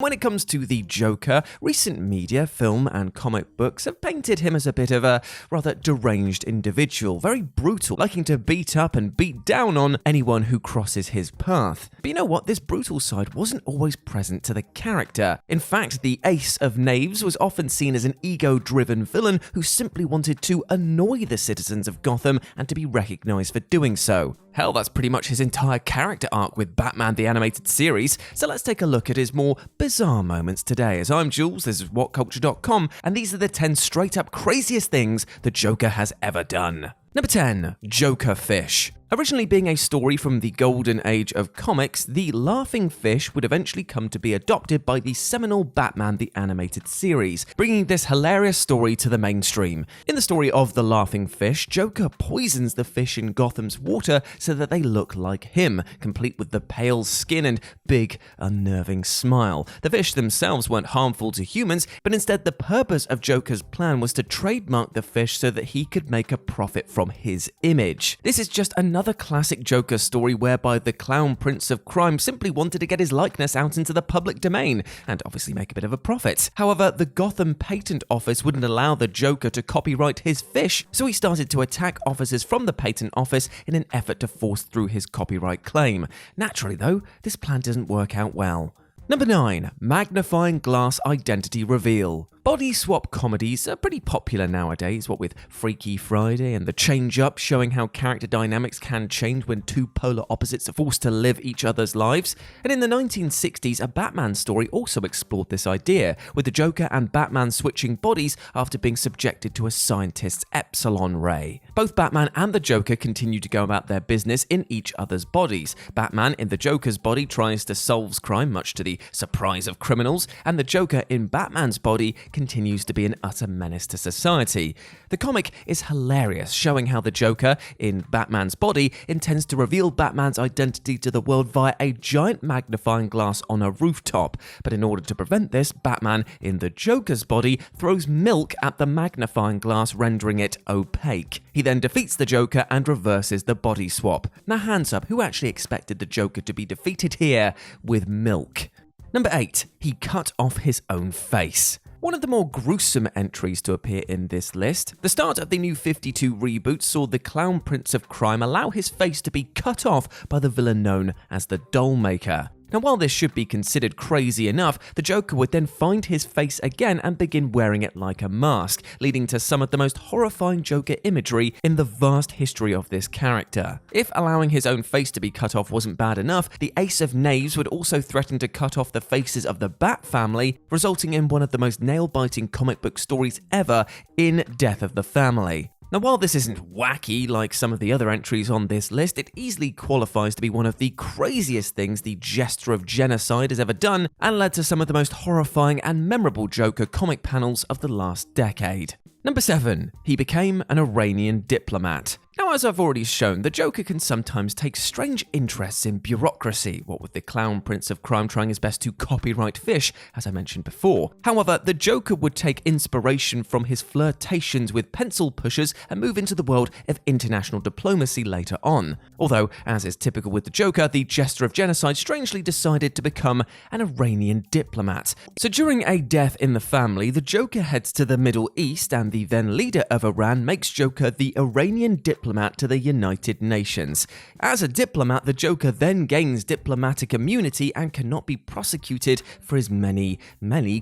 When it comes to the Joker, recent media, film and comic books have painted him as a bit of a rather deranged individual, very brutal, liking to beat up and beat down on anyone who crosses his path. But you know what? This brutal side wasn't always present to the character. In fact, the Ace of Knaves was often seen as an ego-driven villain who simply wanted to annoy the citizens of Gotham and to be recognized for doing so. Hell, that's pretty much his entire character arc with Batman the Animated Series, so let's take a look at his more bizarre moments today. As I'm Jules, this is WhatCulture.com, and these are the 10 straight-up craziest things the Joker has ever done. Number 10. Joker Fish. Originally being a story from the golden age of comics, the laughing fish would eventually come to be adopted by the seminal Batman the Animated Series, bringing this hilarious story to the mainstream. In the story of the laughing fish, Joker poisons the fish in Gotham's water so that they look like him, complete with the pale skin and big, unnerving smile. The fish themselves weren't harmful to humans, but instead the purpose of Joker's plan was to trademark the fish so that he could make a profit from his image. This is just another classic Joker story whereby the clown prince of crime simply wanted to get his likeness out into the public domain and obviously make a bit of a profit. However, the Gotham Patent Office wouldn't allow the Joker to copyright his fish, so he started to attack officers from the Patent Office in an effort to force through his copyright claim. Naturally though, this plan doesn't work out well. Number 9. Magnifying glass identity reveal. Body swap comedies are pretty popular nowadays, what with Freaky Friday and The Change Up showing how character dynamics can change when two polar opposites are forced to live each other's lives. And in the 1960s, a Batman story also explored this idea, with the Joker and Batman switching bodies after being subjected to a scientist's Epsilon ray. Both Batman and the Joker continue to go about their business in each other's bodies. Batman in the Joker's body tries to solve crime, much to the surprise of criminals, and the Joker in Batman's body continues to be an utter menace to society. The comic is hilarious, showing how the Joker, in Batman's body, intends to reveal Batman's identity to the world via a giant magnifying glass on a rooftop. But in order to prevent this, Batman, in the Joker's body, throws milk at the magnifying glass, rendering it opaque. He then defeats the Joker and reverses the body swap. Now hands up, who actually expected the Joker to be defeated here with milk? Number 8. He cut off his own face. One of the more gruesome entries to appear in this list. The start of the New 52 reboot saw the Clown Prince of Crime allow his face to be cut off by the villain known as the Dollmaker. Now, while this should be considered crazy enough, the Joker would then find his face again and begin wearing it like a mask, leading to some of the most horrifying Joker imagery in the vast history of this character. If allowing his own face to be cut off wasn't bad enough, the Ace of Knaves would also threaten to cut off the faces of the Bat family, resulting in one of the most nail-biting comic book stories ever in Death of the Family. Now, while this isn't wacky like some of the other entries on this list, it easily qualifies to be one of the craziest things the Jester of Genocide has ever done, and led to some of the most horrifying and memorable Joker comic panels of the last decade. Number 7. He became an Iranian diplomat. Now, as I've already shown, the Joker can sometimes take strange interests in bureaucracy, what with the Clown Prince of Crime trying his best to copyright fish, as I mentioned before. However, the Joker would take inspiration from his flirtations with pencil pushers and move into the world of international diplomacy later on. Although, as is typical with the Joker, the Jester of Genocide strangely decided to become an Iranian diplomat. So during a death in the family, the Joker heads to the Middle East, and the then leader of Iran makes Joker the Iranian diplomat to the United Nations. As a diplomat, the Joker then gains diplomatic immunity and cannot be prosecuted for his many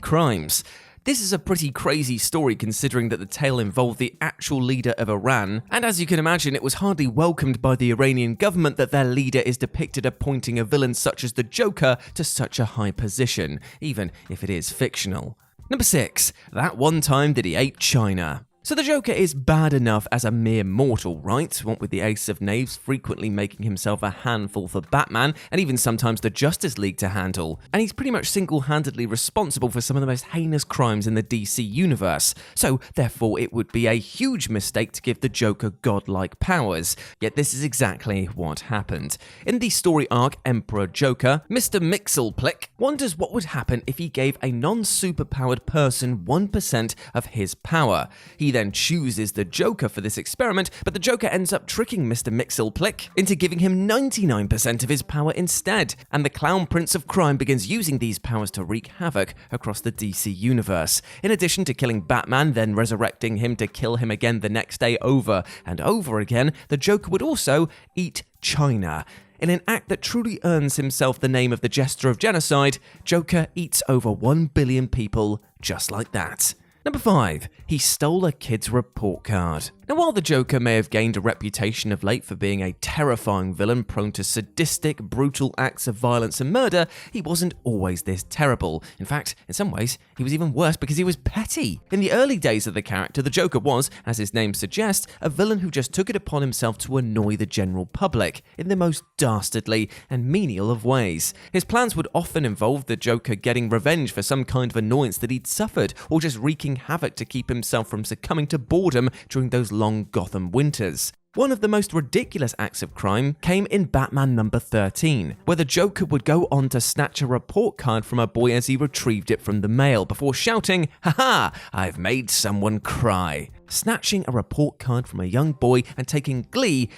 crimes. This is a pretty crazy story considering that the tale involved the actual leader of Iran, and as you can imagine, it was hardly welcomed by the Iranian government that their leader is depicted appointing a villain such as the Joker to such a high position, even if it is fictional. Number 6. That one time that he ate China. So the Joker is bad enough as a mere mortal, right? What with the Ace of Knaves frequently making himself a handful for Batman, and even sometimes the Justice League to handle. And he's pretty much single-handedly responsible for some of the most heinous crimes in the DC universe. So, therefore, it would be a huge mistake to give the Joker godlike powers. Yet this is exactly what happened. In the story arc Emperor Joker, Mr. Mxyzptlk wonders what would happen if he gave a non-superpowered person 1% of his power. He then chooses the Joker for this experiment, but the Joker ends up tricking Mr. Mxyzptlk into giving him 99% of his power instead, and the Clown Prince of Crime begins using these powers to wreak havoc across the DC universe. In addition to killing Batman, then resurrecting him to kill him again the next day over and over again, the Joker would also eat China. In an act that truly earns himself the name of the Jester of Genocide, Joker eats over 1 billion people just like that. Number 5. He stole a kid's report card. Now, while the Joker may have gained a reputation of late for being a terrifying villain prone to sadistic, brutal acts of violence and murder, he wasn't always this terrible. In fact, in some ways, he was even worse because he was petty. In the early days of the character, the Joker was, as his name suggests, a villain who just took it upon himself to annoy the general public in the most dastardly and menial of ways. His plans would often involve the Joker getting revenge for some kind of annoyance that he'd suffered, or just wreaking havoc to keep himself from succumbing to boredom during those long Gotham winters. One of the most ridiculous acts of crime came in Batman number 13, where the Joker would go on to snatch a report card from a boy as he retrieved it from the mail before shouting, "Haha, I've made someone cry." Snatching a report card from a young boy and taking glee,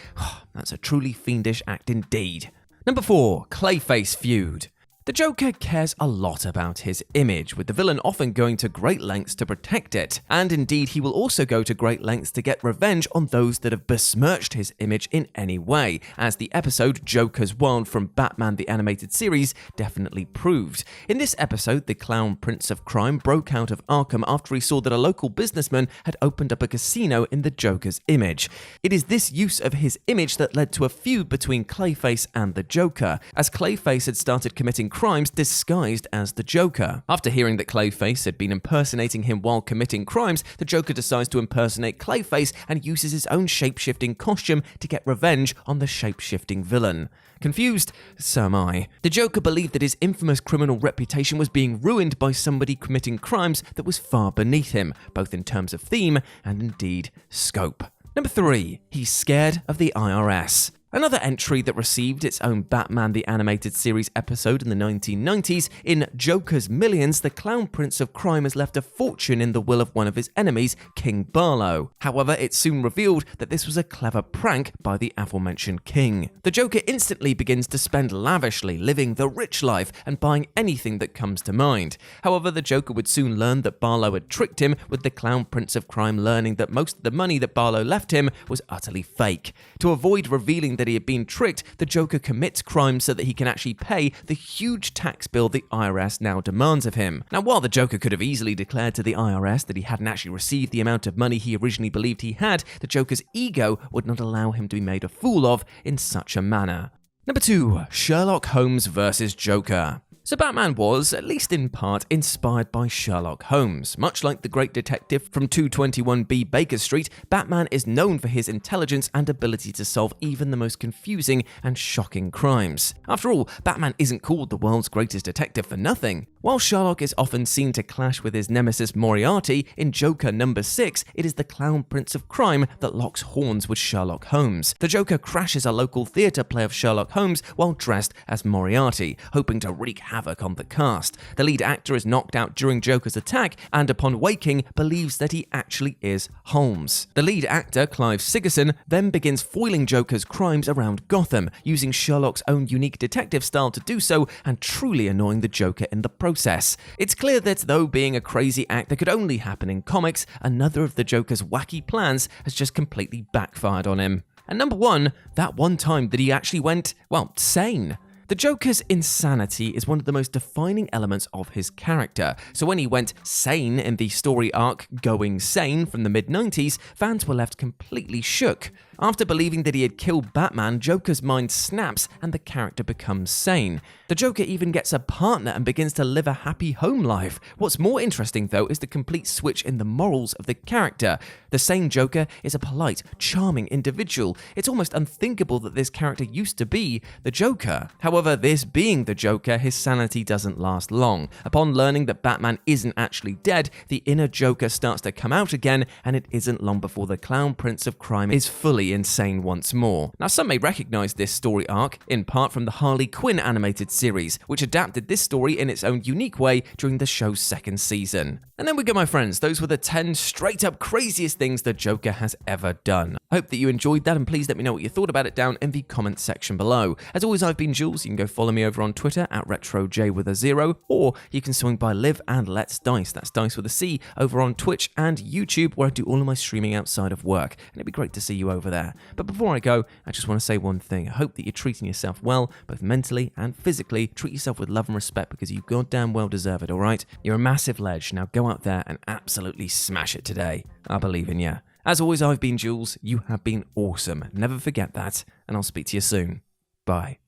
that's a truly fiendish act indeed. Number 4. Clayface Feud. The Joker cares a lot about his image, with the villain often going to great lengths to protect it, and indeed he will also go to great lengths to get revenge on those that have besmirched his image in any way, as the episode Joker's World from Batman the Animated Series definitely proved. In this episode, the Clown Prince of Crime broke out of Arkham after he saw that a local businessman had opened up a casino in the Joker's image. It is this use of his image that led to a feud between Clayface and the Joker, as Clayface had started committing crimes disguised as the Joker. After hearing that Clayface had been impersonating him while committing crimes, the Joker decides to impersonate Clayface and uses his own shape-shifting costume to get revenge on the shape-shifting villain. Confused? So am I. The Joker believed that his infamous criminal reputation was being ruined by somebody committing crimes that was far beneath him, both in terms of theme and indeed scope. Number 3. He's scared of the IRS. Another entry that received its own Batman the Animated Series episode in the 1990s, in Joker's Millions, the Clown Prince of Crime has left a fortune in the will of one of his enemies, King Barlow. However, it soon revealed that this was a clever prank by the aforementioned king. The Joker instantly begins to spend lavishly, living the rich life and buying anything that comes to mind. However, the Joker would soon learn that Barlow had tricked him, with the Clown Prince of Crime learning that most of the money that Barlow left him was utterly fake. To avoid revealing that he had been tricked, the Joker commits crimes so that he can actually pay the huge tax bill the IRS now demands of him. Now, while the Joker could have easily declared to the IRS that he hadn't actually received the amount of money he originally believed he had, the Joker's ego would not allow him to be made a fool of in such a manner. Number 2. Sherlock Holmes vs. Joker. So Batman was, at least in part, inspired by Sherlock Holmes. Much like the great detective from 221B Baker Street, Batman is known for his intelligence and ability to solve even the most confusing and shocking crimes. After all, Batman isn't called the world's greatest detective for nothing. While Sherlock is often seen to clash with his nemesis Moriarty, in Joker number 6, it is the Clown Prince of Crime that locks horns with Sherlock Holmes. The Joker crashes a local theatre play of Sherlock Holmes while dressed as Moriarty, hoping to wreak havoc on the cast. The lead actor is knocked out during Joker's attack and upon waking believes that he actually is Holmes. The lead actor, Clive Sigerson, then begins foiling Joker's crimes around Gotham, using Sherlock's own unique detective style to do so and truly annoying the Joker in the process. It's clear that though being a crazy act that could only happen in comics, another of the Joker's wacky plans has just completely backfired on him. And number 1, that one time that he actually went, sane. The Joker's insanity is one of the most defining elements of his character, so when he went sane in the story arc Going Sane from the mid-90s, fans were left completely shook. After believing that he had killed Batman, Joker's mind snaps and the character becomes sane. The Joker even gets a partner and begins to live a happy home life. What's more interesting though is the complete switch in the morals of the character. The sane Joker is a polite, charming individual. It's almost unthinkable that this character used to be the Joker. However, this being the Joker, his sanity doesn't last long. Upon learning that Batman isn't actually dead, the inner Joker starts to come out again, and it isn't long before the Clown Prince of Crime is fully insane once more. Now, some may recognize this story arc in part from the Harley Quinn animated series, which adapted this story in its own unique way during the show's second season. And then we go, my friends. Those were the 10 straight up craziest things the Joker has ever done. I hope that you enjoyed that, and please let me know what you thought about it down in the comments section below. As always, I've been Jules. You can go follow me over on Twitter at RetroJ with a 0, or you can swing by Live and Let's Dice. That's Dice with a C over on Twitch and YouTube, where I do all of my streaming outside of work. And it'd be great to see you over there. But before I go, I just want to say one thing. I hope that you're treating yourself well, both mentally and physically. Treat yourself with love and respect, because you goddamn well deserve it, alright? You're a massive ledge. Now go out there and absolutely smash it today. I believe in you. As always, I've been Jules. You have been awesome. Never forget that, and I'll speak to you soon. Bye.